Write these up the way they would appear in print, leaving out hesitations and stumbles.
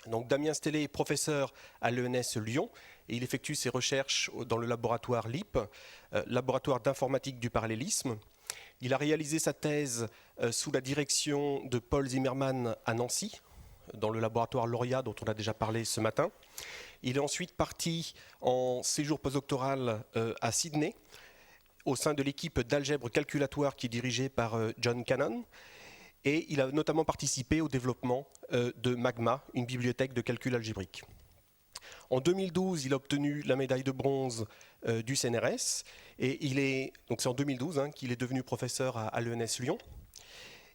Donc Damien Stellet est professeur à l'ENS Lyon et il effectue ses recherches dans le laboratoire LIP, laboratoire d'informatique du parallélisme. Il a réalisé sa thèse sous la direction de Paul Zimmermann à Nancy, dans le laboratoire Lauria dont on a déjà parlé ce matin. Il est ensuite parti en séjour postdoctoral à Sydney, au sein de l'équipe d'algèbre calculatoire qui est dirigée par John Cannon. Et il a notamment participé au développement de Magma, une bibliothèque de calcul algébrique. En 2012, il a obtenu la médaille de bronze du CNRS et donc c'est en 2012 qu'il est devenu professeur à l'ENS Lyon.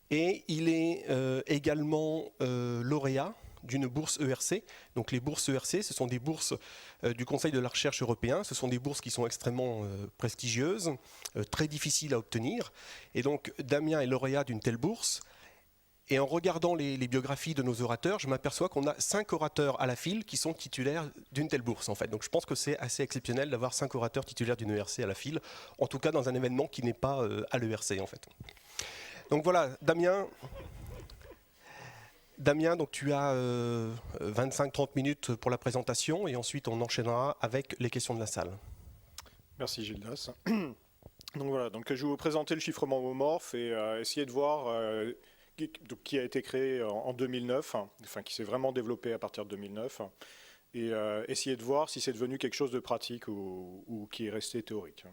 Et il est également lauréat d'une bourse ERC. Donc les bourses ERC, ce sont des bourses du Conseil de la recherche européen. Ce sont des bourses qui sont extrêmement prestigieuses, très difficiles à obtenir. Et donc Damien est lauréat d'une telle bourse. Et en regardant les biographies de nos orateurs, je m'aperçois qu'on a 5 orateurs à la file qui sont titulaires d'une telle bourse, en fait. Donc je pense que c'est assez exceptionnel d'avoir 5 orateurs titulaires d'une ERC à la file, en tout cas dans un événement qui n'est pas à l'ERC, en fait. Donc voilà, Damien, donc tu as 25-30 minutes pour la présentation, et ensuite on enchaînera avec les questions de la salle. Merci Gildas. Donc voilà, donc je vais vous présenter le chiffrement homomorphe et essayer de voir... qui a été créé en 2009, enfin qui s'est vraiment développé à partir de 2009, et essayer de voir si c'est devenu quelque chose de pratique ou qui est resté théorique.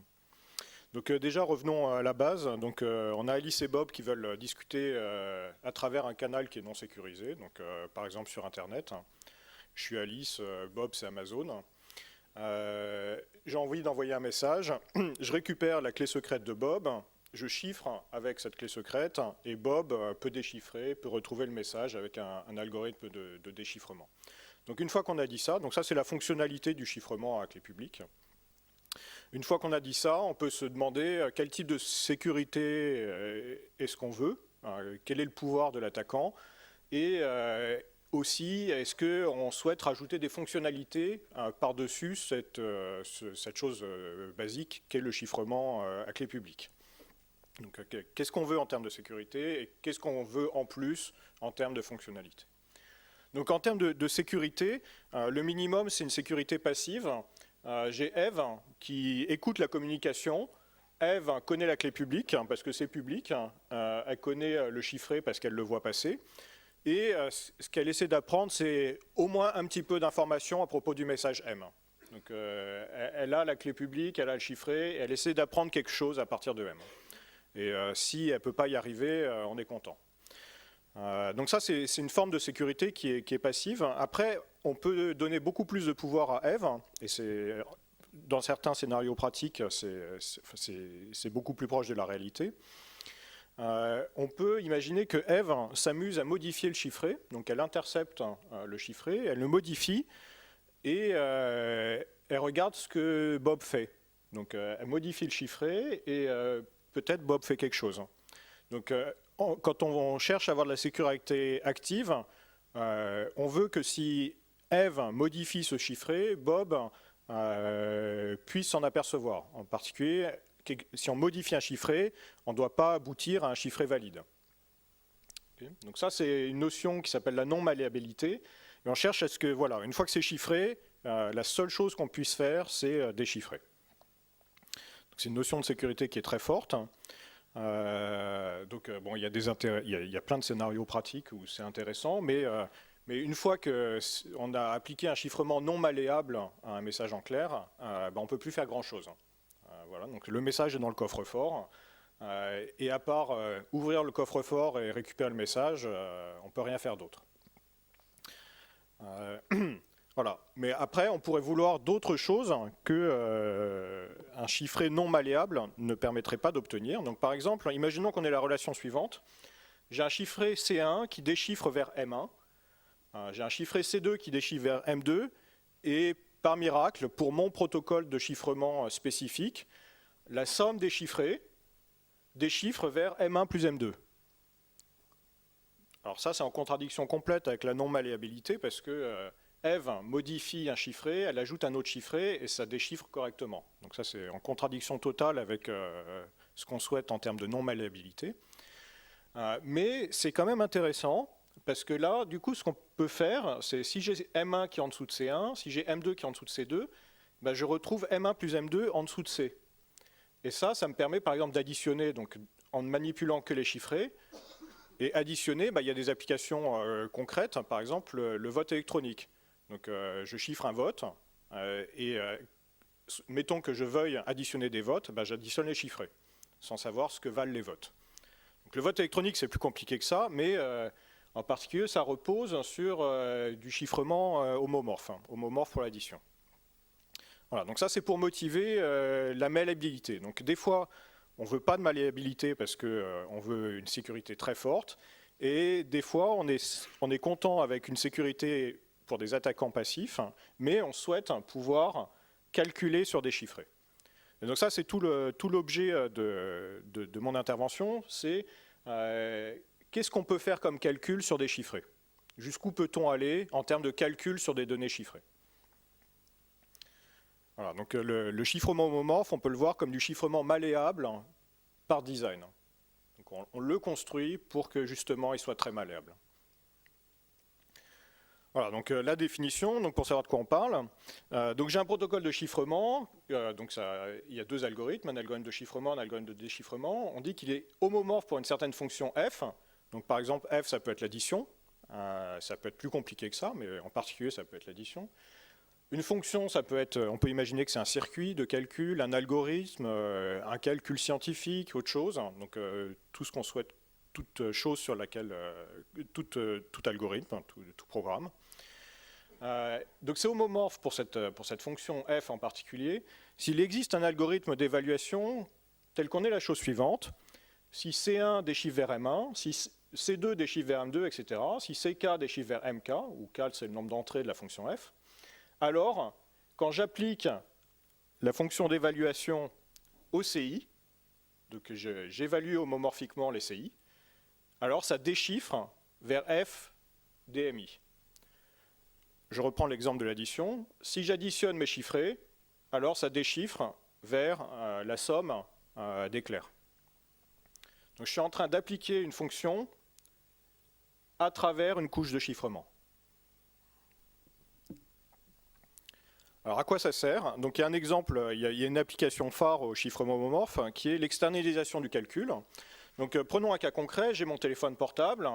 Donc déjà revenons à la base. Donc on a Alice et Bob qui veulent discuter à travers un canal qui est non sécurisé, donc par exemple sur Internet. Je suis Alice, Bob c'est Amazon. J'ai envie d'envoyer un message. Je récupère la clé secrète de Bob. Je chiffre avec cette clé secrète et Bob peut déchiffrer, peut retrouver le message avec un algorithme de déchiffrement. Donc une fois qu'on a dit ça, donc ça c'est la fonctionnalité du chiffrement à clé publique. Une fois qu'on a dit ça, on peut se demander quel type de sécurité est-ce qu'on veut, quel est le pouvoir de l'attaquant, et aussi est-ce qu'on souhaite rajouter des fonctionnalités par-dessus cette chose basique qu'est le chiffrement à clé publique. Donc, qu'est-ce qu'on veut en termes de sécurité et qu'est-ce qu'on veut en plus en termes de fonctionnalité. Donc en termes de sécurité, le minimum c'est une sécurité passive. J'ai Eve qui écoute la communication. Eve connaît la clé publique parce que c'est public. Elle connaît le chiffré parce qu'elle le voit passer. Et ce qu'elle essaie d'apprendre, c'est au moins un petit peu d'informations à propos du message M. Donc elle a la clé publique, elle a le chiffré, et elle essaie d'apprendre quelque chose à partir de M. Et si elle ne peut pas y arriver, on est content. Donc ça, c'est une forme de sécurité qui est passive. Après, on peut donner beaucoup plus de pouvoir à Eve, et dans certains scénarios pratiques, c'est beaucoup plus proche de la réalité. On peut imaginer que Eve s'amuse à modifier le chiffré, donc elle intercepte le chiffré, elle le modifie, et elle regarde ce que Bob fait. Donc elle modifie le chiffré, et peut-être Bob fait quelque chose. Donc, quand on cherche à avoir de la sécurité active, on veut que si Eve modifie ce chiffré, Bob puisse s'en apercevoir. En particulier, si on modifie un chiffré, on ne doit pas aboutir à un chiffré valide. Okay. Donc ça, c'est une notion qui s'appelle la non-malléabilité. Et on cherche à ce que, voilà, une fois que c'est chiffré, la seule chose qu'on puisse faire, c'est déchiffrer. C'est une notion de sécurité qui est très forte. Donc bon, il y a plein de scénarios pratiques où c'est intéressant, mais une fois qu'on a appliqué un chiffrement non malléable à un message en clair, on ne peut plus faire grand-chose. Voilà, donc le message est dans le coffre-fort, et à part ouvrir le coffre-fort et récupérer le message, on ne peut rien faire d'autre. Voilà. Mais après, on pourrait vouloir d'autres choses que un chiffré non malléable ne permettrait pas d'obtenir. Donc, par exemple, imaginons qu'on ait la relation suivante. J'ai un chiffré C1 qui déchiffre vers M1. J'ai un chiffré C2 qui déchiffre vers M2. Et par miracle, pour mon protocole de chiffrement spécifique, la somme des chiffrés déchiffre vers M1 plus M2. Alors ça, c'est en contradiction complète avec la non malléabilité parce que Eve modifie un chiffré, elle ajoute un autre chiffré et ça déchiffre correctement. Donc ça, c'est en contradiction totale avec ce qu'on souhaite en termes de non-malléabilité. Mais c'est quand même intéressant parce que là, du coup, ce qu'on peut faire, c'est si j'ai M1 qui est en dessous de C1, si j'ai M2 qui est en dessous de C2, ben, je retrouve M1 plus M2 en dessous de C. Et ça me permet par exemple d'additionner, donc en ne manipulant que les chiffrés. Et additionner, il y a des applications concrètes, par exemple le vote électronique. Donc je chiffre un vote, et mettons que je veuille additionner des votes, j'additionne les chiffrés, sans savoir ce que valent les votes. Donc, le vote électronique, c'est plus compliqué que ça, mais en particulier, ça repose sur du chiffrement homomorphe, homomorphe pour l'addition. Voilà, donc ça c'est pour motiver la malléabilité. Donc des fois, on ne veut pas de malléabilité parce qu'on veut une sécurité très forte, et des fois on est content avec une sécurité pour des attaquants passifs, mais on souhaite pouvoir calculer sur des chiffrés. Et donc ça c'est tout l'objet de mon intervention, c'est qu'est-ce qu'on peut faire comme calcul sur des chiffrés? Jusqu'où peut-on aller en termes de calcul sur des données chiffrées? Voilà, donc le chiffrement homomorphe, on peut le voir comme du chiffrement malléable par design. Donc on le construit pour que justement il soit très malléable. Voilà, donc la définition, donc pour savoir de quoi on parle. Donc j'ai un protocole de chiffrement, donc il y a deux algorithmes, un algorithme de chiffrement, un algorithme de déchiffrement. On dit qu'il est homomorphe pour une certaine fonction f. Donc par exemple f, ça peut être l'addition. Ça peut être plus compliqué que ça, mais en particulier ça peut être l'addition. Une fonction, ça peut être, on peut imaginer que c'est un circuit de calcul, un algorithme, un calcul scientifique, autre chose. Donc tout ce qu'on souhaite, toute chose sur laquelle, tout algorithme, tout programme. Donc c'est homomorphe pour cette fonction f en particulier. S'il existe un algorithme d'évaluation tel qu'on est la chose suivante, si C1 déchiffre vers M1, si C2 déchiffre vers M2, etc., si CK déchiffre vers MK, où K c'est le nombre d'entrées de la fonction f, alors, quand j'applique la fonction d'évaluation au CI, donc j'évalue homomorphiquement les CI, alors ça déchiffre vers F DMI. Je reprends l'exemple de l'addition. Si j'additionne mes chiffrés, alors ça déchiffre vers la somme d'éclairs. Donc je suis en train d'appliquer une fonction à travers une couche de chiffrement. Alors à quoi ça sert? Donc il y a un exemple, il y a une application phare au chiffrement homomorphe qui est l'externalisation du calcul. Donc prenons un cas concret, j'ai mon téléphone portable,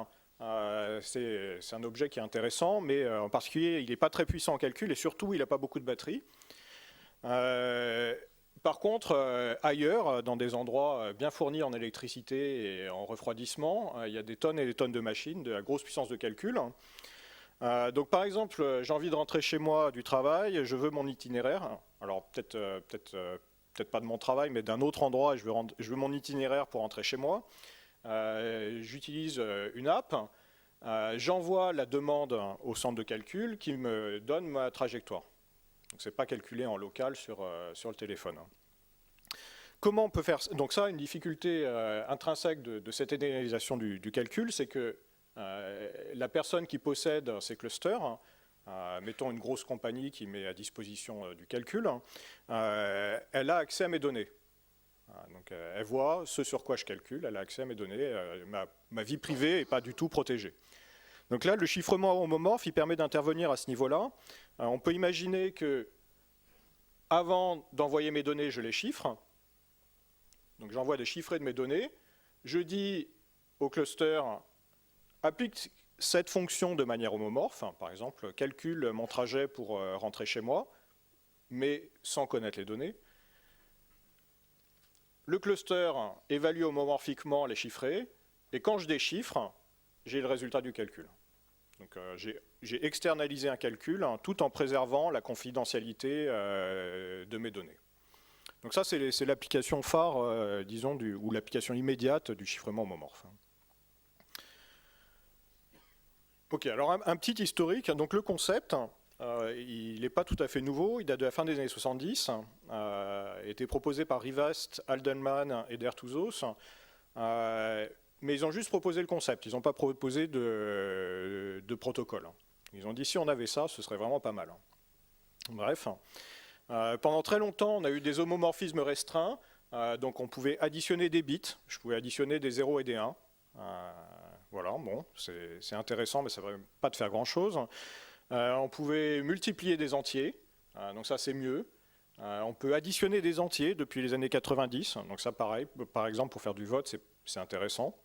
c'est un objet qui est intéressant, mais en particulier il n'est pas très puissant en calcul et surtout il n'a pas beaucoup de batterie. Par contre, ailleurs, dans des endroits bien fournis en électricité et en refroidissement, il y a des tonnes et des tonnes de machines, de la grosse puissance de calcul. Donc par exemple, j'ai envie de rentrer chez moi du travail, je veux mon itinéraire. Alors peut-être pas de mon travail, mais d'un autre endroit, et je veux mon itinéraire pour rentrer chez moi. J'utilise une app, j'envoie la demande au centre de calcul qui me donne ma trajectoire. Donc c'est pas calculé en local sur le téléphone. Comment on peut faire? Donc ça, une difficulté intrinsèque de cette idéalisation du calcul, c'est que la personne qui possède ces clusters, mettons une grosse compagnie qui met à disposition du calcul, elle a accès à mes données. Donc elle voit ce sur quoi je calcule, elle a accès à mes données, ma vie privée n'est pas du tout protégée. Donc là, le chiffrement homomorphe, il permet d'intervenir à ce niveau-là. On peut imaginer que avant d'envoyer mes données, je les chiffre. Donc j'envoie des chiffrés de mes données. Je dis au cluster, applique cette fonction de manière homomorphe, par exemple, calcule mon trajet pour rentrer chez moi, mais sans connaître les données. Le cluster évalue homomorphiquement les chiffrés, et quand je déchiffre, j'ai le résultat du calcul. Donc j'ai externalisé un calcul tout en préservant la confidentialité de mes données. Donc ça, c'est l'application phare, disons, ou l'application immédiate du chiffrement homomorphe. Ok, alors un petit historique. Donc le concept, il n'est pas tout à fait nouveau, il date de la fin des années 70, a été proposé par Rivast, Aldenman et Dertouzos, mais ils ont juste proposé le concept, ils n'ont pas proposé de protocole. Ils ont dit si on avait ça, ce serait vraiment pas mal. Bref, pendant très longtemps, on a eu des homomorphismes restreints, donc on pouvait additionner des bits, je pouvais additionner des 0 et des 1, Voilà, bon, c'est intéressant, mais ça ne va pas te faire grand-chose. On pouvait multiplier des entiers, donc ça c'est mieux. On peut additionner des entiers depuis les années 90, donc ça pareil, par exemple pour faire du vote, c'est intéressant.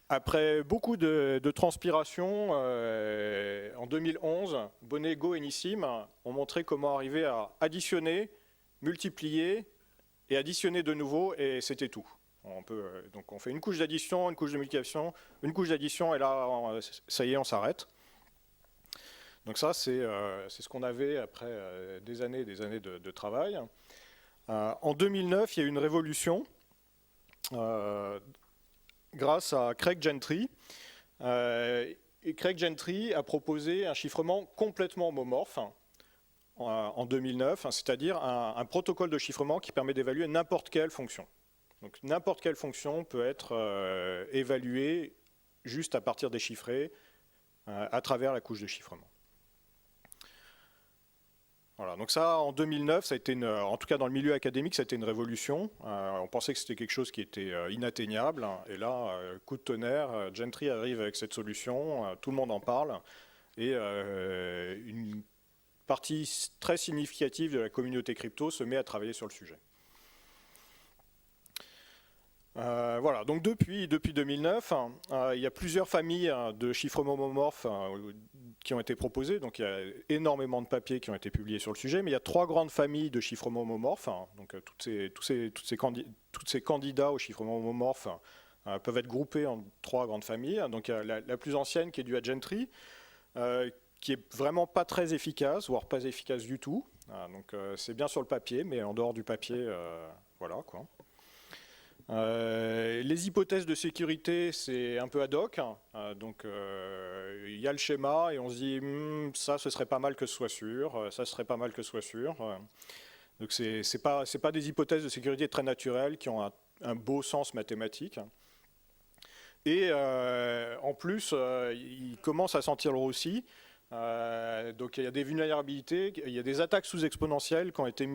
Après beaucoup de transpiration, en 2011, Bonego et Nissim ont montré comment arriver à additionner, multiplier et additionner de nouveau, et c'était tout. Donc on fait une couche d'addition, une couche de multiplication, une couche d'addition, et là, ça y est, on s'arrête. Donc ça, c'est ce qu'on avait après des années de travail. En 2009, il y a eu une révolution grâce à Craig Gentry. Et Craig Gentry a proposé un chiffrement complètement homomorphe en 2009, c'est-à-dire un protocole de chiffrement qui permet d'évaluer n'importe quelle fonction. Donc n'importe quelle fonction peut être évaluée juste à partir des chiffrés à travers la couche de chiffrement. Voilà, donc ça, en 2009, ça a été en tout cas dans le milieu académique, ça a été une révolution. On pensait que c'était quelque chose qui était inatteignable. Et là, coup de tonnerre, Gentry arrive avec cette solution, tout le monde en parle. Et une partie très significative de la communauté crypto se met à travailler sur le sujet. Voilà, donc depuis 2009, il y a plusieurs familles de chiffrements homomorphes qui ont été proposées. Donc il y a énormément de papiers qui ont été publiés sur le sujet, mais il y a 3 grandes familles de chiffrements homomorphes. Donc tous ces candidats au chiffrement homomorphe peuvent être groupés en 3 grandes familles. Donc la plus ancienne qui est due à Gentry, qui est vraiment pas très efficace, voire pas efficace du tout. Donc c'est bien sur le papier, mais en dehors du papier, voilà quoi. Les hypothèses de sécurité, c'est un peu ad hoc. Donc, il y a le schéma et on se dit ça, ce serait pas mal que ce soit sûr. Ça serait pas mal que ce soit sûr. Donc, c'est pas des hypothèses de sécurité très naturelles qui ont un beau sens mathématique. Et en plus, il commence à sentir le roussi. Donc il y a des vulnérabilités, il y a des attaques sous-exponentielles qui ont été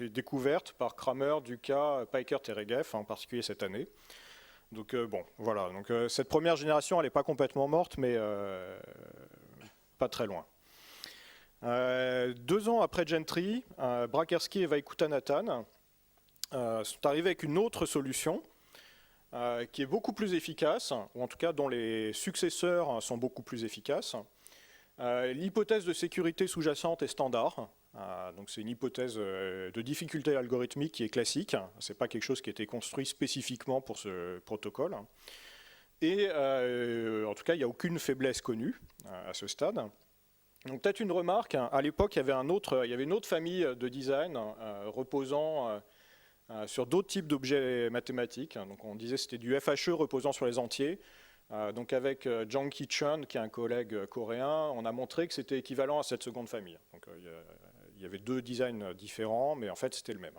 découvertes par Kramer, Duca, Pikert et Regev, en particulier cette année. Donc bon, voilà. Donc cette première génération, elle n'est pas complètement morte, mais pas très loin. 2 ans après Gentry, Brakerski et Vaikutanathan sont arrivés avec une autre solution qui est beaucoup plus efficace, ou en tout cas dont les successeurs sont beaucoup plus efficaces. L'hypothèse de sécurité sous-jacente est standard, donc c'est une hypothèse de difficulté algorithmique qui est classique, ce n'est pas quelque chose qui a été construit spécifiquement pour ce protocole. Et en tout cas, il n'y a aucune faiblesse connue à ce stade. Donc peut-être une remarque, à l'époque, il y avait une autre famille de design reposant sur d'autres types d'objets mathématiques. Donc on disait que c'était du FHE reposant sur les entiers. Donc avec Jang Ki-chun, qui est un collègue coréen, on a montré que c'était équivalent à cette seconde famille. Donc il y avait 2 designs différents, mais en fait c'était le même.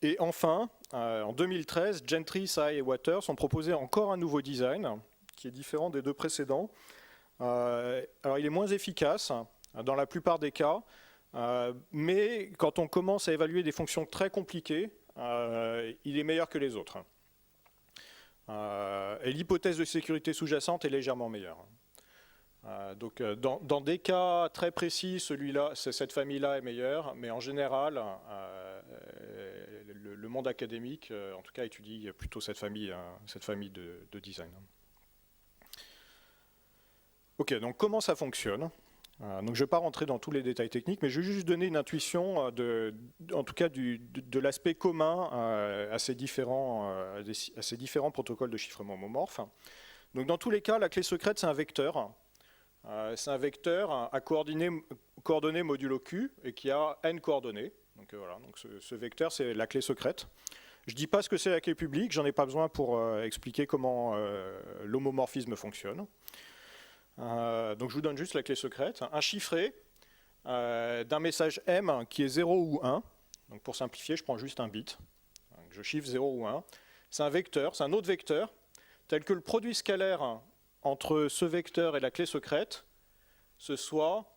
Et enfin, en 2013, Gentry, Tsai et Waters ont proposé encore un nouveau design qui est différent des 2 précédents. Alors il est moins efficace dans la plupart des cas. Mais quand on commence à évaluer des fonctions très compliquées, il est meilleur que les autres. Et l'hypothèse de sécurité sous-jacente est légèrement meilleure. Donc, dans des cas très précis, cette famille-là est meilleure, mais en général, le monde académique, en tout cas, étudie plutôt cette famille de design. Ok, donc comment ça fonctionne ? Donc je ne vais pas rentrer dans tous les détails techniques, mais je vais juste donner une intuition en tout cas de l'aspect commun à ces différents protocoles de chiffrement homomorphe. Donc dans tous les cas, la clé secrète, c'est un vecteur. C'est un vecteur à coordonnées modulo Q et qui a n coordonnées. Donc voilà, donc ce vecteur, c'est la clé secrète. Je ne dis pas ce que c'est la clé publique, j'en ai pas besoin pour expliquer comment l'homomorphisme fonctionne. Donc je vous donne juste la clé secrète, un chiffré d'un message M qui est 0 ou 1. Donc pour simplifier, je prends juste un bit. Donc je chiffre 0 ou 1. C'est un vecteur, c'est un autre vecteur, tel que le produit scalaire entre ce vecteur et la clé secrète, ce soit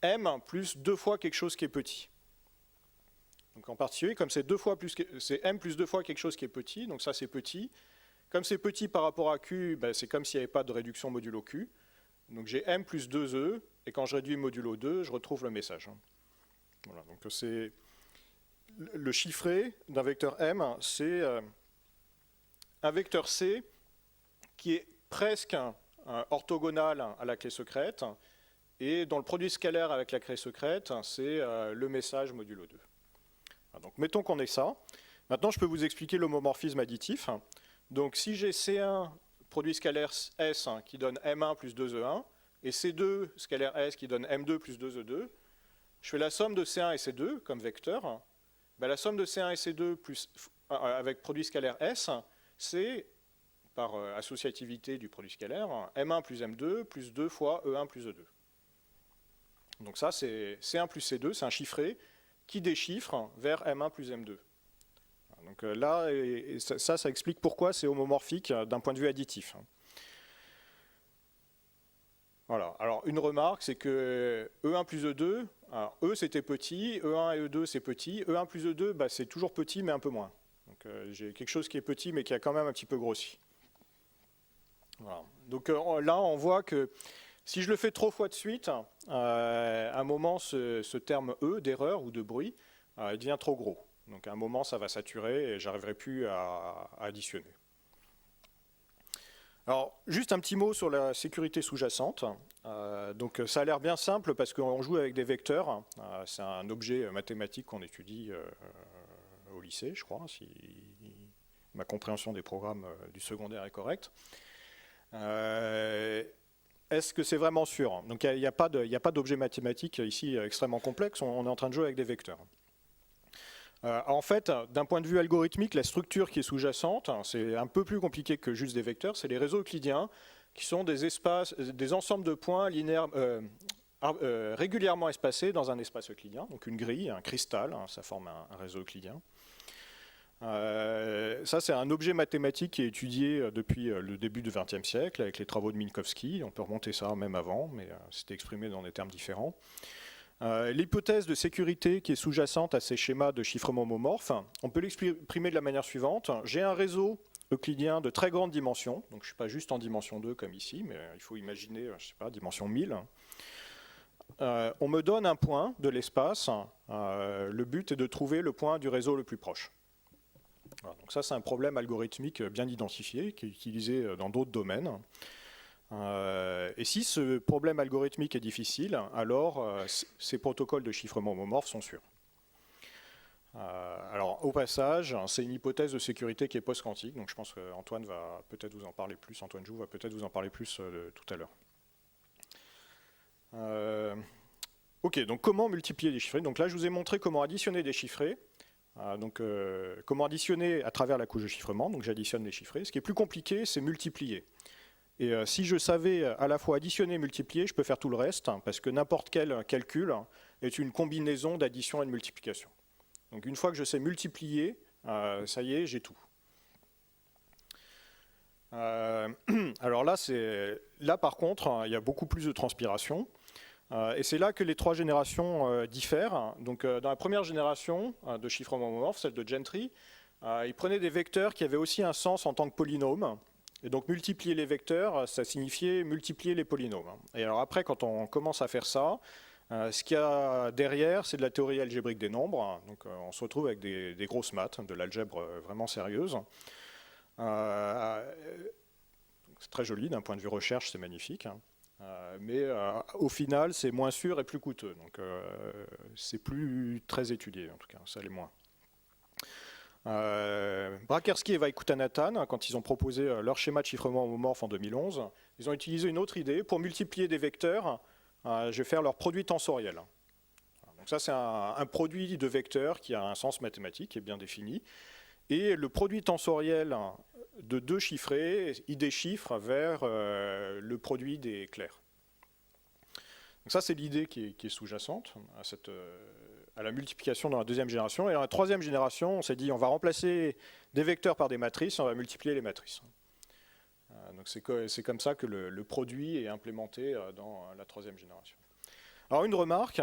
M plus 2 fois quelque chose qui est petit. Donc en particulier, comme c'est m plus 2 fois quelque chose qui est petit, donc ça c'est petit. Comme c'est petit par rapport à Q, ben, c'est comme s'il n'y avait pas de réduction modulo Q. Donc j'ai m plus 2e, et quand je réduis modulo 2, je retrouve le message. Voilà, donc c'est le chiffré d'un vecteur m, c'est un vecteur C qui est presque orthogonal à la clé secrète, et dans le produit scalaire avec la clé secrète, c'est le message modulo 2. Donc mettons qu'on ait ça. Maintenant, je peux vous expliquer l'homomorphisme additif. Donc si j'ai C1 produit scalaire S qui donne M1 plus 2E1, et C2 scalaire S qui donne M2 plus 2E2, je fais la somme de C1 et C2 comme vecteur. Ben, la somme de C1 et C2 avec produit scalaire S, c'est, par associativité du produit scalaire, M1 plus M2 plus 2 fois E1 plus E2. Donc ça, c'est C1 plus C2, c'est un chiffré qui déchiffre vers M1 plus M2. Donc là, ça explique pourquoi c'est homomorphique d'un point de vue additif. Voilà. Alors une remarque, c'est que E1 plus E2, alors E c'était petit, E1 et E2 c'est petit, E1 plus E2 bah, c'est toujours petit mais un peu moins. Donc j'ai quelque chose qui est petit mais qui a quand même un petit peu grossi. Voilà. Donc là on voit que si je le fais trop fois de suite, à un moment ce terme E d'erreur ou de bruit il devient trop gros. Donc à un moment ça va saturer et j'arriverai plus à additionner. Alors, juste un petit mot sur la sécurité sous-jacente. Donc, ça a l'air bien simple parce qu'on joue avec des vecteurs. C'est un objet mathématique qu'on étudie au lycée, je crois, si ma compréhension des programmes du secondaire est correcte. Est-ce que c'est vraiment sûr? Donc, il n'y a pas d'objet mathématique ici extrêmement complexe. On est en train de jouer avec des vecteurs. En fait, d'un point de vue algorithmique, la structure qui est sous-jacente, c'est un peu plus compliqué que juste des vecteurs, c'est les réseaux euclidiens, qui sont des espaces, des ensembles de points linéaires, régulièrement espacés dans un espace euclidien, donc une grille, un cristal, ça forme un réseau euclidien. Ça, c'est un objet mathématique qui est étudié depuis le début du XXe siècle, avec les travaux de Minkowski. On peut remonter ça même avant, mais c'était exprimé dans des termes différents. L'hypothèse de sécurité qui est sous-jacente à ces schémas de chiffrement homomorphe, on peut l'exprimer de la manière suivante. J'ai un réseau euclidien de très grande dimension, donc je ne suis pas juste en dimension 2 comme ici, mais il faut imaginer, je ne sais pas, dimension 1000. On me donne un point de l'espace, le but est de trouver le point du réseau le plus proche. Voilà, donc ça c'est un problème algorithmique bien identifié, qui est utilisé dans d'autres domaines. Et si ce problème algorithmique est difficile, alors ces protocoles de chiffrement homomorphe sont sûrs. Alors au passage, c'est une hypothèse de sécurité qui est post-quantique, donc je pense qu'Antoine va peut-être vous en parler plus, Antoine Joux va peut-être vous en parler plus tout à l'heure. Ok, donc comment multiplier des chiffrés? Donc là je vous ai montré comment additionner des chiffrés. Comment additionner à travers la couche de chiffrement, donc j'additionne les chiffrés. Ce qui est plus compliqué, c'est multiplier. Et si je savais à la fois additionner et multiplier, je peux faire tout le reste, parce que n'importe quel calcul est une combinaison d'addition et de multiplication. Donc une fois que je sais multiplier, ça y est, j'ai tout. Alors là, par contre, il y a beaucoup plus de transpiration. Et c'est là que les trois générations diffèrent. Donc dans la première génération de chiffrement homomorphe, celle de Gentry, ils prenaient des vecteurs qui avaient aussi un sens en tant que polynômes. Et donc multiplier les vecteurs, ça signifiait multiplier les polynômes. Et alors après, quand on commence à faire ça, ce qu'il y a derrière, c'est de la théorie algébrique des nombres. Donc on se retrouve avec des grosses maths, de l'algèbre vraiment sérieuse. C'est très joli, d'un point de vue recherche, c'est magnifique. Mais au final, c'est moins sûr et plus coûteux. Donc c'est plus très étudié, en tout cas, ça l'est moins. Brakerski et Vaikutanathan, quand ils ont proposé leur schéma de chiffrement homomorphe en 2011, ils ont utilisé une autre idée. Pour multiplier des vecteurs, je vais faire leur produit tensoriel. Donc ça, c'est un produit de vecteurs qui a un sens mathématique, qui est bien défini. Et le produit tensoriel de deux chiffrés, il déchiffre vers le produit des clairs. Donc ça, c'est l'idée qui est sous-jacente à la multiplication dans la deuxième génération. Et dans la troisième génération, on s'est dit on va remplacer des vecteurs par des matrices, on va multiplier les matrices. Donc c'est comme ça que le produit est implémenté dans la troisième génération. Alors une remarque,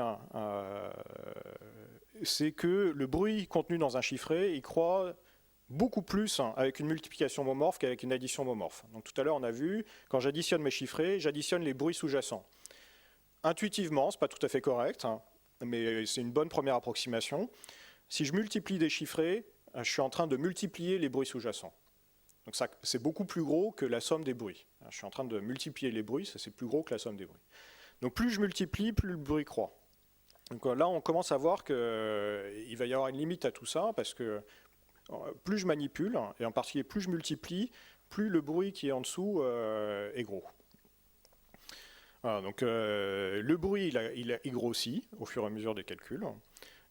c'est que le bruit contenu dans un chiffré, il croît beaucoup plus avec une multiplication homomorphe qu'avec une addition homomorphe. Donc tout à l'heure, on a vu, quand j'additionne mes chiffrés, j'additionne les bruits sous-jacents. Intuitivement, ce n'est pas tout à fait correct, mais c'est une bonne première approximation. Si je multiplie des chiffrés, je suis en train de multiplier les bruits sous-jacents. Donc c'est beaucoup plus gros que la somme des bruits. Je suis en train de multiplier les bruits, ça c'est plus gros que la somme des bruits. Donc plus je multiplie, plus le bruit croît. Donc là, on commence à voir qu'il va y avoir une limite à tout ça, parce que plus je manipule, et en particulier plus je multiplie, plus le bruit qui est en dessous est gros. Voilà, donc le bruit, il grossit au fur et à mesure des calculs,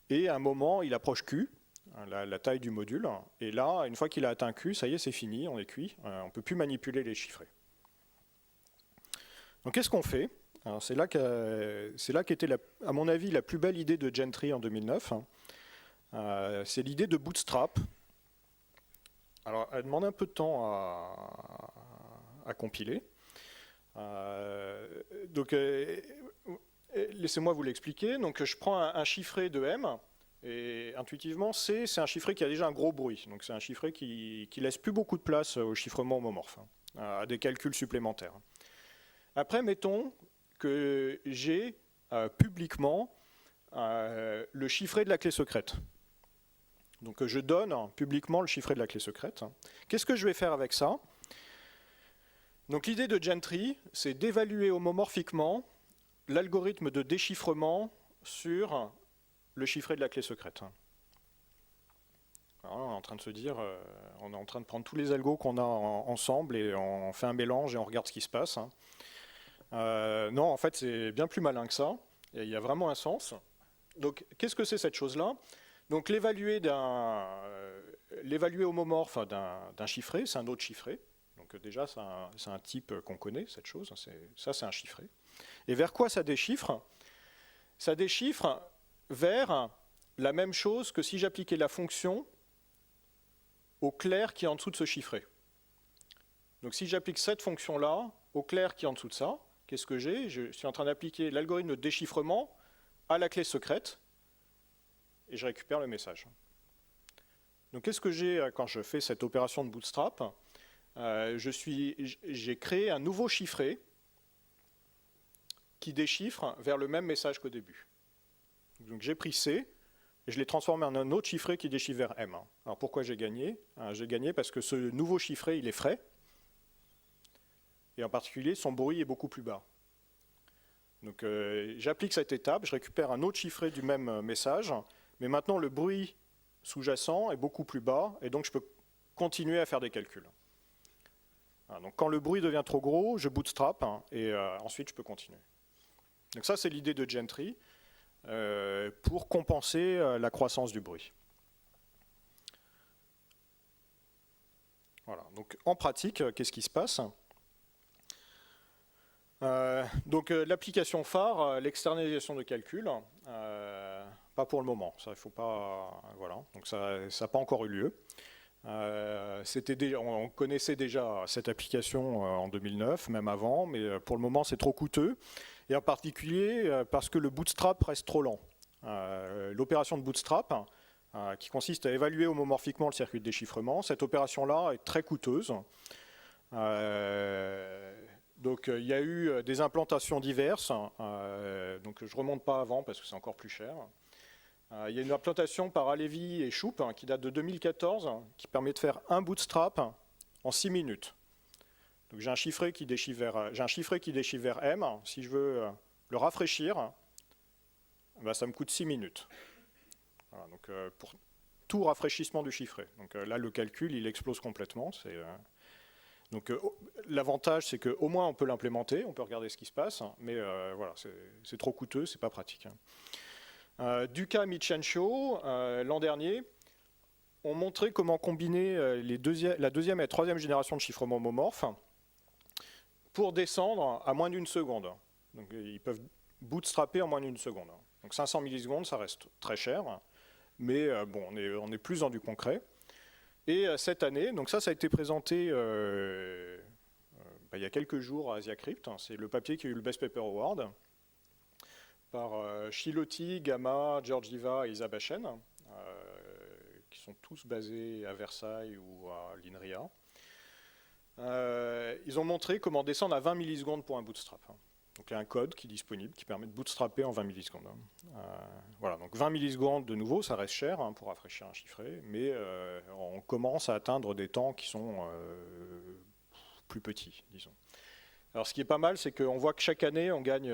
et à un moment, il approche Q, la taille du module, et là, une fois qu'il a atteint Q, ça y est, c'est fini, on est cuit, on ne peut plus manipuler les chiffrés. Donc qu'est-ce qu'on fait ? C'est là qu'était, à mon avis, la plus belle idée de Gentry en 2009. C'est l'idée de bootstrap. Alors, elle demande un peu de temps à compiler. Donc, laissez-moi vous l'expliquer. Donc, je prends un chiffré de M, et intuitivement, c'est un chiffré qui a déjà un gros bruit. Donc, c'est un chiffré qui laisse plus beaucoup de place au chiffrement homomorphe, à des calculs supplémentaires. Après, mettons que j'ai publiquement le chiffré de la clé secrète. Donc je donne publiquement le chiffré de la clé secrète. Qu'est-ce que je vais faire avec ça ? Donc l'idée de Gentry, c'est d'évaluer homomorphiquement l'algorithme de déchiffrement sur le chiffré de la clé secrète. Alors, on est en train de se dire, on est en train de prendre tous les algos qu'on a ensemble et on fait un mélange et on regarde ce qui se passe. Non, en fait, c'est bien plus malin que ça. Il y a vraiment un sens. Donc, qu'est-ce que c'est cette chose-là ? Donc, l'évaluer homomorphe d'un chiffré, c'est un autre chiffré. Donc, déjà, c'est un type qu'on connaît, cette chose. Ça, c'est un chiffré. Et vers quoi ça déchiffre ? Ça déchiffre vers la même chose que si j'appliquais la fonction au clair qui est en dessous de ce chiffré. Donc, si j'applique cette fonction-là au clair qui est en dessous de ça, qu'est-ce que j'ai ? Je suis en train d'appliquer l'algorithme de déchiffrement à la clé secrète et je récupère le message. Donc qu'est-ce que j'ai quand je fais cette opération de bootstrap ? J'ai créé un nouveau chiffré qui déchiffre vers le même message qu'au début. Donc j'ai pris C et je l'ai transformé en un autre chiffré qui déchiffre vers M. Alors pourquoi j'ai gagné ? J'ai gagné parce que ce nouveau chiffré, il est frais. Et en particulier, son bruit est beaucoup plus bas. Donc j'applique cette étape, je récupère un autre chiffré du même message, mais maintenant le bruit sous-jacent est beaucoup plus bas, et donc je peux continuer à faire des calculs. Voilà, donc quand le bruit devient trop gros, je bootstrap, et ensuite je peux continuer. Donc ça, c'est l'idée de Gentry, pour compenser la croissance du bruit. Voilà, donc en pratique, qu'est-ce qui se passe ? Donc l'application phare, l'externalisation de calcul, pas pour le moment, ça il faut pas, voilà, donc ça n'a pas encore eu lieu. On connaissait déjà cette application en 2009, même avant, mais pour le moment c'est trop coûteux, et en particulier parce que le bootstrap reste trop lent. L'opération de bootstrap, qui consiste à évaluer homomorphiquement le circuit de déchiffrement, cette opération-là est très coûteuse. Donc il y a eu des implantations diverses, donc je ne remonte pas avant parce que c'est encore plus cher. Il y a une implantation par Alevi et Choup qui date de 2014, qui permet de faire un bootstrap en 6 minutes. Donc j'ai un chiffré qui déchiffre vers M. Si je veux le rafraîchir, ça me coûte 6 minutes. Voilà, donc pour tout rafraîchissement du chiffré. Donc là, le calcul, il explose complètement. Donc l'avantage, c'est qu'au moins on peut l'implémenter, on peut regarder ce qui se passe, mais voilà, c'est trop coûteux, c'est pas pratique. Duca, Michencho, l'an dernier, ont montré comment combiner la deuxième et la troisième génération de chiffrement homomorphe pour descendre à moins d'une seconde. Donc ils peuvent bootstrapper en moins d'une seconde. Donc 500 millisecondes, ça reste très cher, mais bon, on est plus dans du concret. Et cette année, donc ça a été présenté il y a quelques jours à AsiaCrypt, c'est le papier qui a eu le Best Paper Award. par Chilotti, Gamma, Georgieva et Isa Bachen, qui sont tous basés à Versailles ou à l'INRIA. Ils ont montré comment descendre à 20 millisecondes pour un bootstrap. Donc il y a un code qui est disponible qui permet de bootstrapper en 20 millisecondes. Voilà, donc 20 millisecondes de nouveau, ça reste cher pour rafraîchir un chiffré, mais on commence à atteindre des temps qui sont plus petits, disons. Alors ce qui est pas mal, c'est qu'on voit que chaque année, on gagne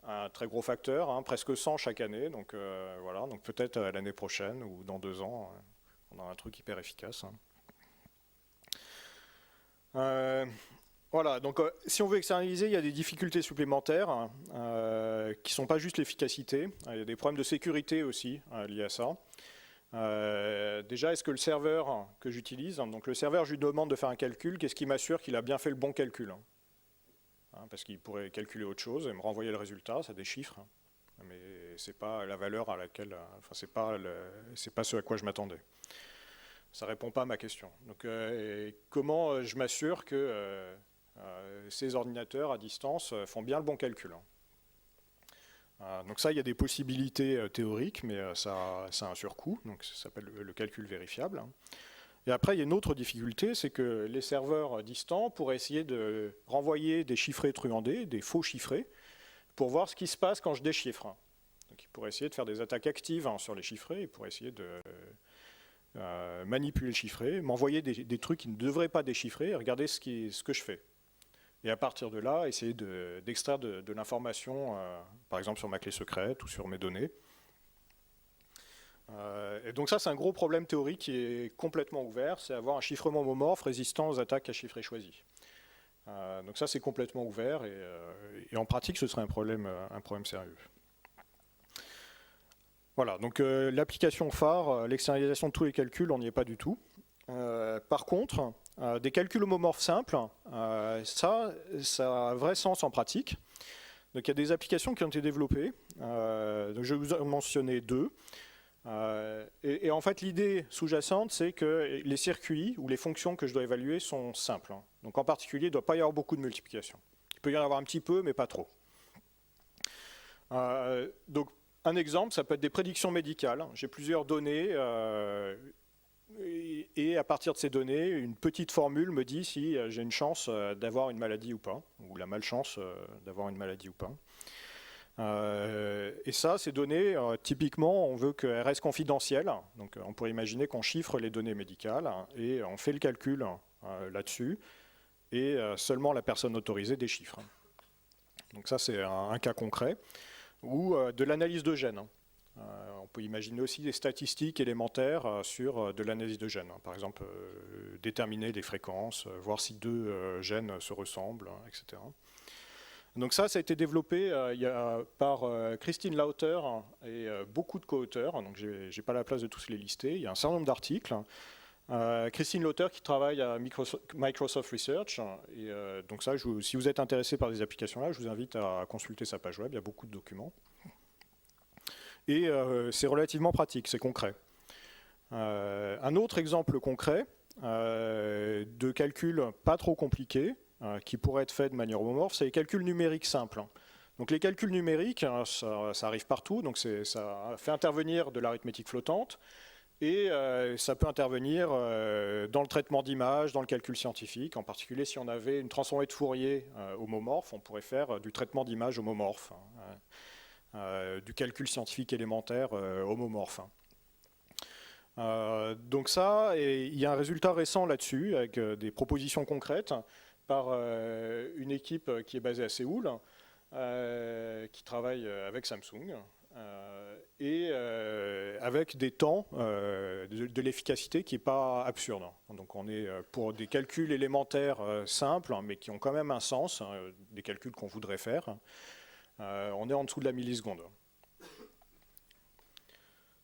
un très gros facteur, presque 100 chaque année. Donc voilà, donc peut-être l'année prochaine ou dans 2 ans, on a un truc hyper efficace. Voilà, donc si on veut externaliser, il y a des difficultés supplémentaires qui ne sont pas juste l'efficacité. Il y a des problèmes de sécurité aussi liés à ça. Déjà, est-ce que le serveur que j'utilise, donc le serveur, je lui demande de faire un calcul, qu'est-ce qui m'assure qu'il a bien fait le bon calcul, parce qu'il pourrait calculer autre chose et me renvoyer le résultat, ça des chiffres, mais c'est pas la valeur à laquelle, enfin c'est pas ce à quoi je m'attendais. Ça répond pas à ma question. Donc comment je m'assure que ces ordinateurs à distance font bien le bon calcul. Donc ça, il y a des possibilités théoriques, mais ça a un surcoût, donc ça s'appelle le calcul vérifiable. Et après, il y a une autre difficulté, c'est que les serveurs distants pourraient essayer de renvoyer des chiffrés truandés, des faux chiffrés, pour voir ce qui se passe quand je déchiffre. Donc ils pourraient essayer de faire des attaques actives sur les chiffrés, ils pourraient essayer de manipuler le chiffré, m'envoyer des trucs qui ne devraient pas déchiffrer, et regarder ce que je fais. Et à partir de là, essayer d'extraire de l'information, par exemple sur ma clé secrète ou sur mes données. Et donc ça, c'est un gros problème théorique qui est complètement ouvert, c'est avoir un chiffrement homomorphe résistant aux attaques à chiffrer choisis. Donc ça, c'est complètement ouvert, et en pratique, ce serait un problème sérieux. Voilà, donc l'application phare, l'externalisation de tous les calculs, on n'y est pas du tout. Par contre, des calculs homomorphes simples, ça a un vrai sens en pratique. Donc il y a des applications qui ont été développées. Donc je vais vous en mentionner 2. Et en fait, l'idée sous-jacente, c'est que les circuits ou les fonctions que je dois évaluer sont simples. Donc en particulier, il ne doit pas y avoir beaucoup de multiplication. Il peut y en avoir un petit peu, mais pas trop. Donc un exemple, ça peut être des prédictions médicales. J'ai plusieurs données. Et à partir de ces données, une petite formule me dit si j'ai une chance d'avoir une maladie ou pas, ou la malchance d'avoir une maladie ou pas. Et ça, ces données, typiquement, on veut qu'elles restent confidentielles. Donc on pourrait imaginer qu'on chiffre les données médicales et on fait le calcul là-dessus, et seulement la personne autorisée déchiffre. Donc ça, c'est un cas concret. Ou de l'analyse de gènes. On peut imaginer aussi des statistiques élémentaires sur de l'analyse de gènes. Par exemple, déterminer les fréquences, voir si 2 gènes se ressemblent, etc. Donc ça a été développé par Christine Lauter et beaucoup de co-auteurs. Donc je n'ai pas la place de tous les lister. Il y a un certain nombre d'articles. Christine Lauter qui travaille à Microsoft Research. Et donc ça, si vous êtes intéressé par des applications là, je vous invite à consulter sa page web. Il y a beaucoup de documents. Et c'est relativement pratique, c'est concret. Un autre exemple concret de calcul pas trop compliqué, qui pourrait être fait de manière homomorphe, c'est les calculs numériques simples. Donc les calculs numériques, ça arrive partout, donc ça fait intervenir de l'arithmétique flottante, et ça peut intervenir dans le traitement d'images, dans le calcul scientifique. En particulier, si on avait une transformée de Fourier homomorphe, on pourrait faire du traitement d'images homomorphe. Du calcul scientifique élémentaire homomorphe. Donc ça, et il y a un résultat récent là-dessus, avec des propositions concrètes, par une équipe qui est basée à Séoul, qui travaille avec Samsung, et avec des temps de l'efficacité qui n'est pas absurde. Donc on est pour des calculs élémentaires simples, mais qui ont quand même un sens, des calculs qu'on voudrait faire. On est en dessous de la milliseconde.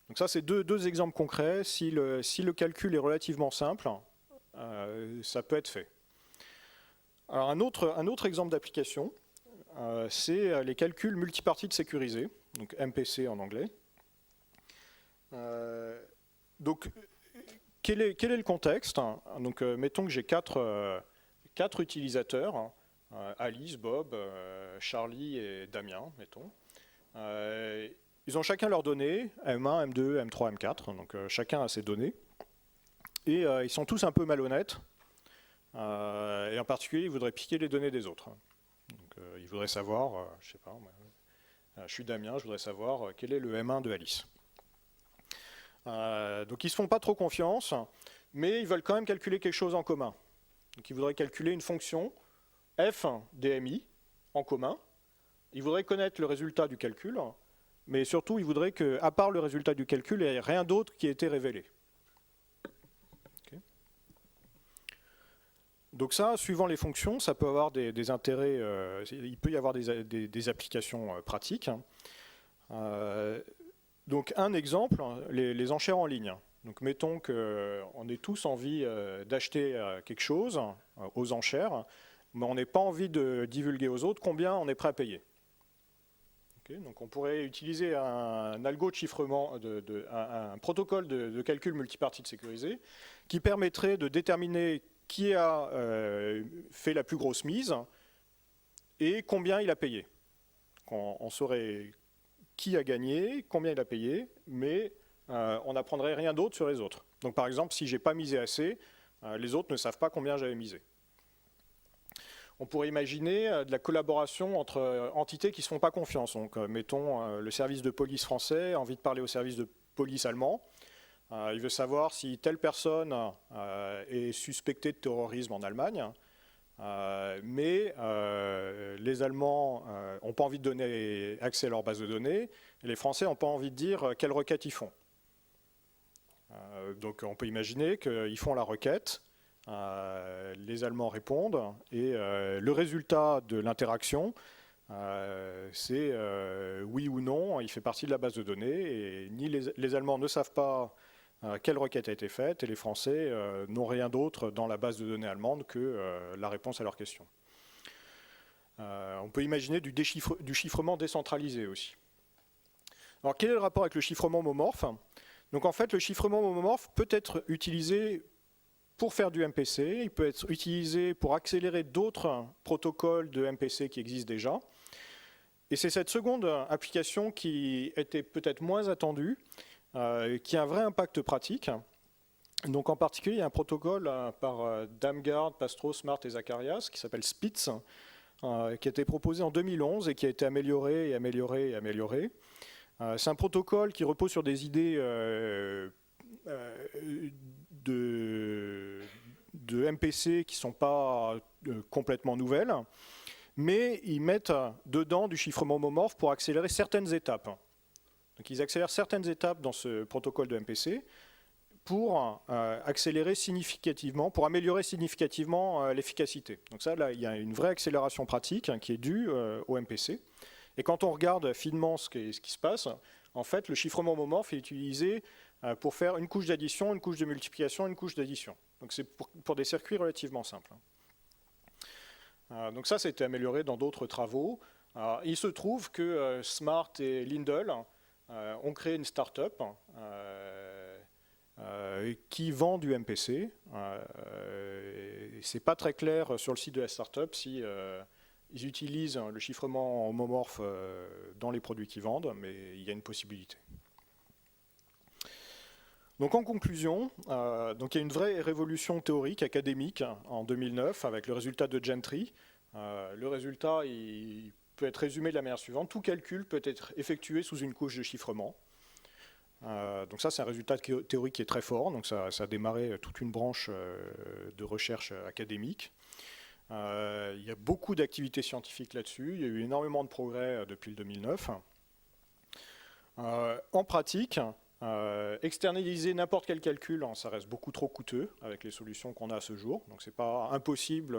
Donc ça, c'est deux exemples concrets. Si le calcul est relativement simple, ça peut être fait. Alors un autre exemple d'application, c'est les calculs multipartites sécurisés, donc MPC en anglais. Donc, quel est le contexte? Donc, mettons que j'ai quatre utilisateurs. Alice, Bob, Charlie et Damien, mettons. Ils ont chacun leurs données, M1, M2, M3, M4, donc chacun a ses données. Et ils sont tous un peu malhonnêtes, et en particulier, ils voudraient piquer les données des autres. Donc, ils voudraient savoir, je sais pas, je suis Damien, je voudrais savoir quel est le M1 de Alice. Donc ils ne se font pas trop confiance, mais ils veulent quand même calculer quelque chose en commun. Donc ils voudraient calculer une fonction f DMI en commun. Ils voudraient connaître le résultat du calcul, mais surtout ils voudraient qu'à part le résultat du calcul, il n'y ait rien d'autre qui ait été révélé. Okay. Donc ça, suivant les fonctions, ça peut avoir des intérêts, il peut y avoir des applications pratiques. Donc un exemple, les enchères en ligne. Donc mettons qu'on ait tous envie d'acheter quelque chose aux enchères, mais on n'a pas envie de divulguer aux autres combien on est prêt à payer. Okay, donc on pourrait utiliser un algo de chiffrement, un protocole de calcul multipartite sécurisé qui permettrait de déterminer qui a fait la plus grosse mise et combien il a payé. On saurait qui a gagné, combien il a payé, mais on n'apprendrait rien d'autre sur les autres. Donc par exemple, si je n'ai pas misé assez, les autres ne savent pas combien j'avais misé. On pourrait imaginer de la collaboration entre entités qui ne se font pas confiance. Donc mettons le service de police français a envie de parler au service de police allemand. Il veut savoir si telle personne est suspectée de terrorisme en Allemagne. Mais les Allemands n'ont pas envie de donner accès à leur base de données, et les Français n'ont pas envie de dire quelle requête ils font. Donc on peut imaginer qu'ils font la requête, les Allemands répondent, et le résultat de l'interaction, c'est oui ou non, il fait partie de la base de données, et ni les Allemands ne savent pas quelle requête a été faite, et les Français n'ont rien d'autre dans la base de données allemande que la réponse à leur question. On peut imaginer du chiffrement décentralisé aussi. Alors quel est le rapport avec le chiffrement homomorphe? Donc en fait, le chiffrement homomorphe peut être utilisé pour faire du MPC, il peut être utilisé pour accélérer d'autres protocoles de MPC qui existent déjà. Et c'est cette seconde application qui était peut-être moins attendue, qui a un vrai impact pratique. Donc en particulier, il y a un protocole par Damgard, Pastro, Smart et Zacharias qui s'appelle SPITZ, qui a été proposé en 2011 et qui a été amélioré et amélioré et amélioré. C'est un protocole qui repose sur des idées de MPC qui ne sont pas complètement nouvelles, mais ils mettent dedans du chiffrement homomorphe pour accélérer certaines étapes. Donc ils accélèrent certaines étapes dans ce protocole de MPC pour accélérer significativement, pour améliorer significativement l'efficacité. Donc ça, là, il y a une vraie accélération pratique qui est due au MPC. Et quand on regarde finement ce qui se passe, en fait, le chiffrement homomorphe est utilisé pour faire une couche d'addition, une couche de multiplication, une couche d'addition. Donc c'est pour des circuits relativement simples. Donc ça a été amélioré dans d'autres travaux. Il se trouve que Smart et Lindell ont créé une start-up qui vend du MPC. Ce n'est pas très clair sur le site de la start-up si ils utilisent le chiffrement homomorphe dans les produits qu'ils vendent, mais il y a une possibilité. Donc en conclusion, donc il y a une vraie révolution théorique, académique en 2009 avec le résultat de Gentry. Le résultat il peut être résumé de la manière suivante. Tout calcul peut être effectué sous une couche de chiffrement. Donc ça, c'est un résultat théorique qui est très fort. Donc ça a démarré toute une branche de recherche académique. Il y a beaucoup d'activités scientifiques là-dessus. Il y a eu énormément de progrès depuis le 2009. En pratique, externaliser n'importe quel calcul, ça reste beaucoup trop coûteux avec les solutions qu'on a à ce jour. Donc c'est pas impossible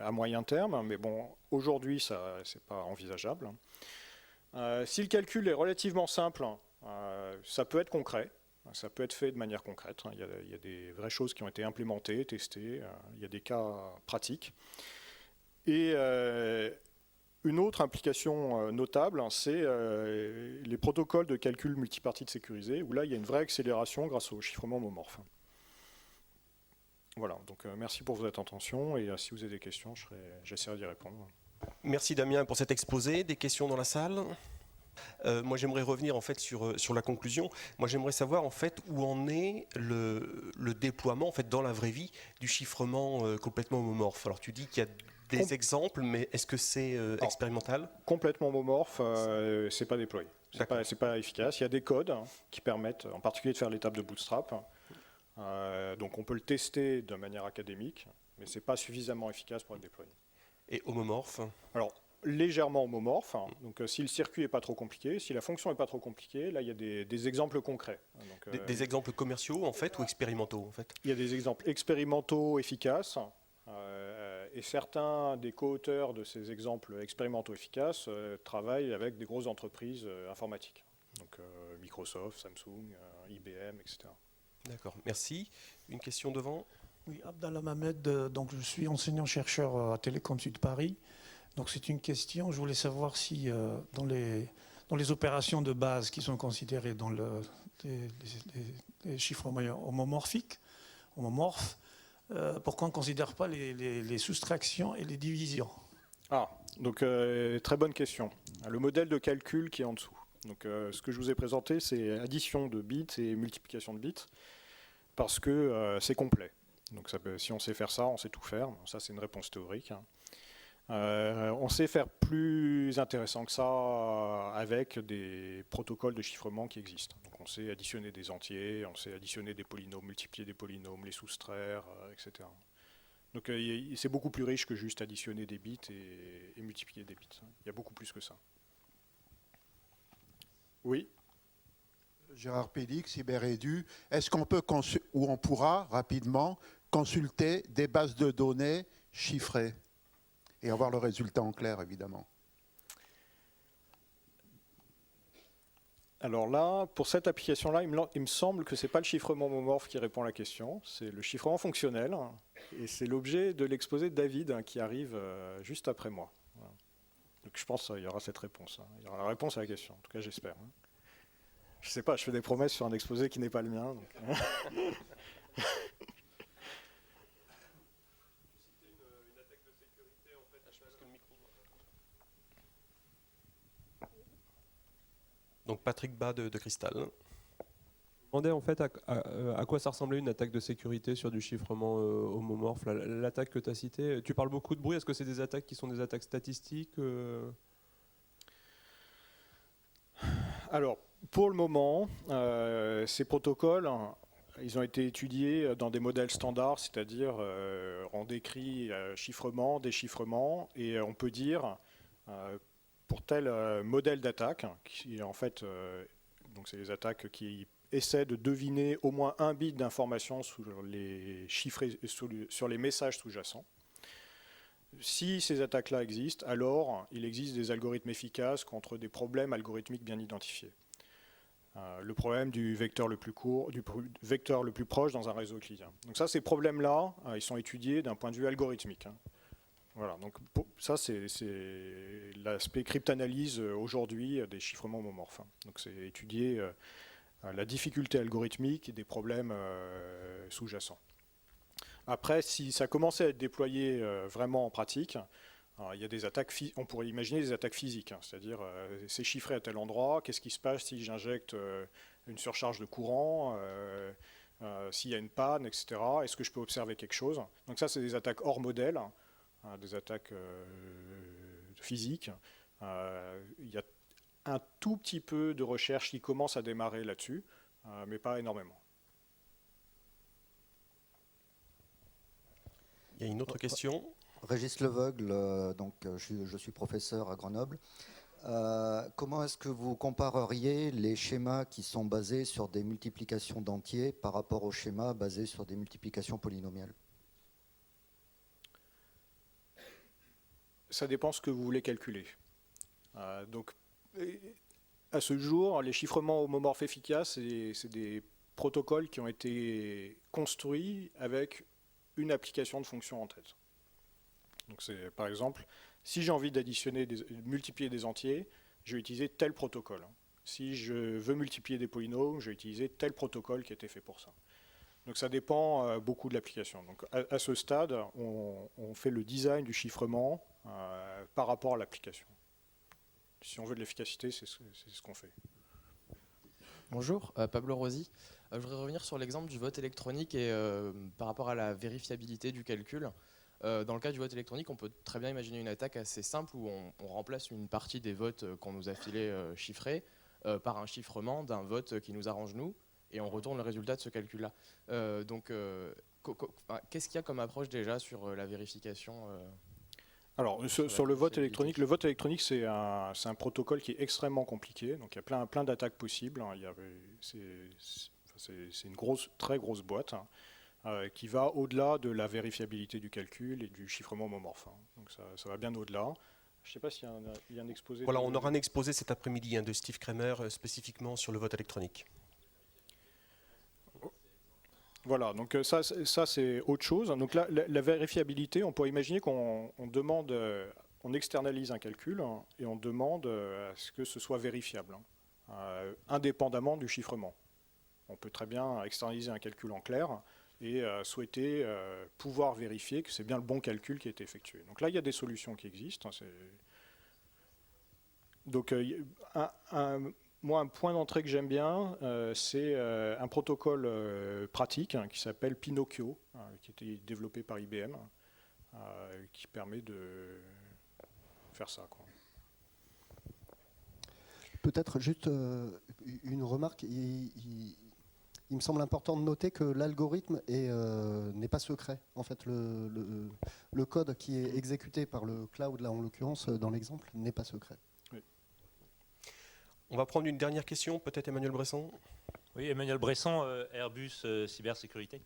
à moyen terme, mais bon, aujourd'hui, ça c'est pas envisageable. Si le calcul est relativement simple, ça peut être concret, ça peut être fait de manière concrète. Il y a des vraies choses qui ont été implémentées, testées, il y a des cas pratiques. Et une autre implication notable, c'est les protocoles de calcul multipartite sécurisés, où là, il y a une vraie accélération grâce au chiffrement homomorphe. Voilà, donc merci pour votre attention et si vous avez des questions, j'essaierai d'y répondre. Merci Damien pour cet exposé. Des questions dans la salle? Moi j'aimerais revenir en fait sur la conclusion. Moi j'aimerais savoir en fait où en est le déploiement en fait dans la vraie vie du chiffrement complètement homomorphe. Alors tu dis qu'il y a des exemples, mais est-ce que c'est expérimental? Complètement homomorphe, c'est pas déployé. C'est pas efficace. Il y a des codes qui permettent en particulier de faire l'étape de bootstrap. Donc on peut le tester de manière académique, mais c'est pas suffisamment efficace pour être déployé. Et homomorphe? Alors, légèrement homomorphe. Donc, si le circuit n'est pas trop compliqué, si la fonction n'est pas trop compliquée, là, il y a des exemples concrets. Donc, des exemples commerciaux, en fait, ou expérimentaux, en fait? Il y a des exemples expérimentaux efficaces. Et certains des co-auteurs de ces exemples expérimentaux efficaces travaillent avec des grosses entreprises informatiques. Donc, Microsoft, Samsung, IBM, etc. D'accord, merci. Une question devant? Oui, Abdallah Mahmed, donc je suis enseignant-chercheur à Télécom Sud Paris. Donc c'est une question, je voulais savoir si dans les opérations de base qui sont considérées dans les chiffrements homomorphes, pourquoi on ne considère pas les soustractions et les divisions? Donc très bonne question. Le modèle de calcul qui est en dessous. Donc ce que je vous ai présenté, c'est addition de bits et multiplication de bits, parce que c'est complet. Donc si on sait faire ça, on sait tout faire. Ça, c'est une réponse théorique. On sait faire plus intéressant que ça avec des protocoles de chiffrement qui existent. Donc on sait additionner des entiers, on sait additionner des polynômes, multiplier des polynômes, les soustraire, etc. Donc c'est beaucoup plus riche que juste additionner des bits et multiplier des bits. Il y a beaucoup plus que ça. Oui. Gérard Pédic, CyberEdu. Est-ce qu'on peut ou on pourra rapidement consulter des bases de données chiffrées et avoir le résultat en clair, évidemment? Alors là, pour cette application-là, il me semble que ce n'est pas le chiffrement homomorphe qui répond à la question, c'est le chiffrement fonctionnel, et c'est l'objet de l'exposé de David qui arrive juste après moi. Voilà. Donc je pense qu'il y aura cette réponse. Il y aura la réponse à la question, en tout cas j'espère. Je ne sais pas, je fais des promesses sur un exposé qui n'est pas le mien. Donc Donc Patrick Bas de Cristal. Je me demandais en fait à quoi ça ressemblait une attaque de sécurité sur du chiffrement homomorphe. L'attaque que tu as citée, tu parles beaucoup de bruit, est-ce que c'est des attaques qui sont des attaques statistiques Alors, pour le moment, ces protocoles, ils ont été étudiés dans des modèles standards, c'est-à-dire on décrit chiffrement, déchiffrement, et on peut dire pour tel modèle d'attaque, qui en fait, donc c'est les attaques qui essaient de deviner au moins un bit d'information sur les messages sous-jacents. Si ces attaques-là existent, alors il existe des algorithmes efficaces contre des problèmes algorithmiques bien identifiés. Le problème du vecteur le plus court, du vecteur le plus proche dans un réseau euclidien. Donc ça, ces problèmes-là, ils sont étudiés d'un point de vue algorithmique. Voilà, donc ça c'est l'aspect cryptanalyse aujourd'hui des chiffrements homomorphes. Donc c'est étudier la difficulté algorithmique des problèmes sous-jacents. Après, si ça commençait à être déployé vraiment en pratique, il y a des attaques, on pourrait imaginer des attaques physiques, c'est-à-dire c'est chiffré à tel endroit, qu'est-ce qui se passe si j'injecte une surcharge de courant, s'il y a une panne, etc. Est-ce que je peux observer quelque chose? Donc ça, c'est des attaques hors modèle, des attaques physiques. Il y a un tout petit peu de recherche qui commence à démarrer là-dessus, mais pas énormément. Il y a une autre question. Régis Leveugle, donc je suis professeur à Grenoble. Comment est-ce que vous compareriez les schémas qui sont basés sur des multiplications d'entiers par rapport aux schémas basés sur des multiplications polynomiales? Ça dépend ce que vous voulez calculer. Donc, à ce jour, les chiffrements homomorphes efficaces, c'est des protocoles qui ont été construits avec une application de fonction en tête. Donc c'est, par exemple, si j'ai envie multiplier des entiers, je vais utiliser tel protocole. Si je veux multiplier des polynômes, je vais utiliser tel protocole qui a été fait pour ça. Donc ça dépend beaucoup de l'application. Donc à ce stade, on fait le design du chiffrement par rapport à l'application. Si on veut de l'efficacité, c'est ce qu'on fait. Bonjour, Pablo Rosi. Je voudrais revenir sur l'exemple du vote électronique et par rapport à la vérifiabilité du calcul. Dans le cas du vote électronique, on peut très bien imaginer une attaque assez simple où on remplace une partie des votes qu'on nous a filés chiffrés par un chiffrement d'un vote qui nous arrange nous, et on retourne le résultat de ce calcul-là. Qu'est-ce qu'il y a comme approche déjà sur la vérification Alors, sur le vote électronique, c'est un protocole qui est extrêmement compliqué. Donc, il y a plein d'attaques possibles. C'est une très grosse boîte qui va au-delà de la vérifiabilité du calcul et du chiffrement homomorphe. Donc, ça va bien au-delà. Je ne sais pas s'il y a un exposé. Voilà, on aura un exposé cet après-midi de Steve Kramer spécifiquement sur le vote électronique. Voilà, donc ça c'est autre chose. Donc là, la vérifiabilité, on peut imaginer qu'on demande, on externalise un calcul et on demande à ce que ce soit vérifiable, indépendamment du chiffrement. On peut très bien externaliser un calcul en clair et souhaiter pouvoir vérifier que c'est bien le bon calcul qui a été effectué. Donc là, il y a des solutions qui existent. Donc moi, un point d'entrée que j'aime bien, c'est un protocole pratique qui s'appelle Pinocchio, qui a été développé par IBM, qui permet de faire ça, quoi. Peut-être juste une remarque. Il me semble important de noter que l'algorithme n'est pas secret. En fait, le code qui est exécuté par le cloud, là en l'occurrence, dans l'exemple, n'est pas secret. On va prendre une dernière question, peut-être Emmanuel Bresson. Oui, Emmanuel Bresson, Airbus Cybersécurité.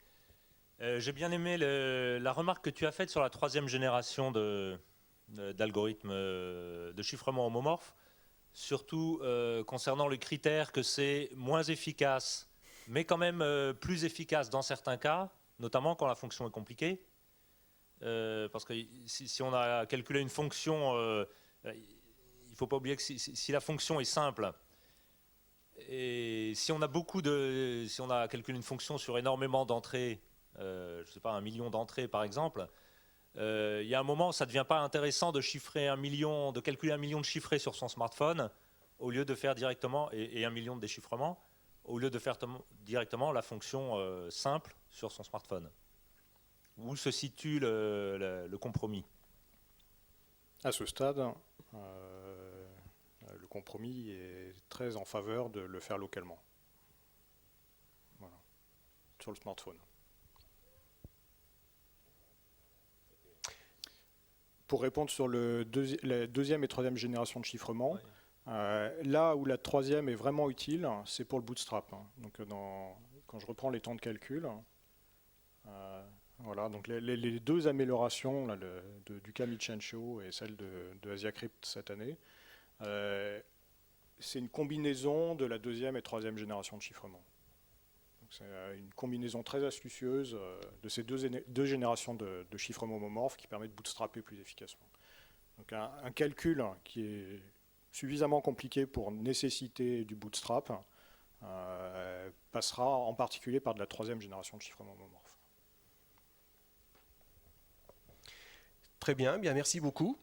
J'ai bien aimé la remarque que tu as faite sur la 3e génération d'algorithmes de chiffrement homomorphe, surtout concernant le critère que c'est moins efficace, mais quand même plus efficace dans certains cas, notamment quand la fonction est compliquée. Parce que si on a calculé une fonction... il ne faut pas oublier que si la fonction est simple, et si on a calculé une fonction sur énormément d'entrées, je ne sais pas, 1 million d'entrées par exemple, il y a un moment où ça ne devient pas intéressant de calculer 1 million de chiffrés sur son smartphone, au lieu de faire directement, et 1 million de déchiffrements, au lieu de faire directement la fonction simple sur son smartphone. Où se situe le compromis ? À ce stade, le compromis est très en faveur de le faire localement. Voilà. Sur le smartphone. Pour répondre sur la 2e et 3e génération de chiffrement, là où la 3e est vraiment utile, c'est pour le bootstrap. Donc quand je reprends les temps de calcul, voilà, donc les 2 améliorations là, du Camille Chencho et celle de AsiaCrypt cette année, c'est une combinaison de la 2e et 3e génération de chiffrement. C'est une combinaison très astucieuse de ces deux générations de chiffrement homomorphe qui permet de bootstrapper plus efficacement. Donc un calcul qui est suffisamment compliqué pour nécessiter du bootstrap passera en particulier par de la 3e génération de chiffrement homomorphe. Très bien, merci beaucoup.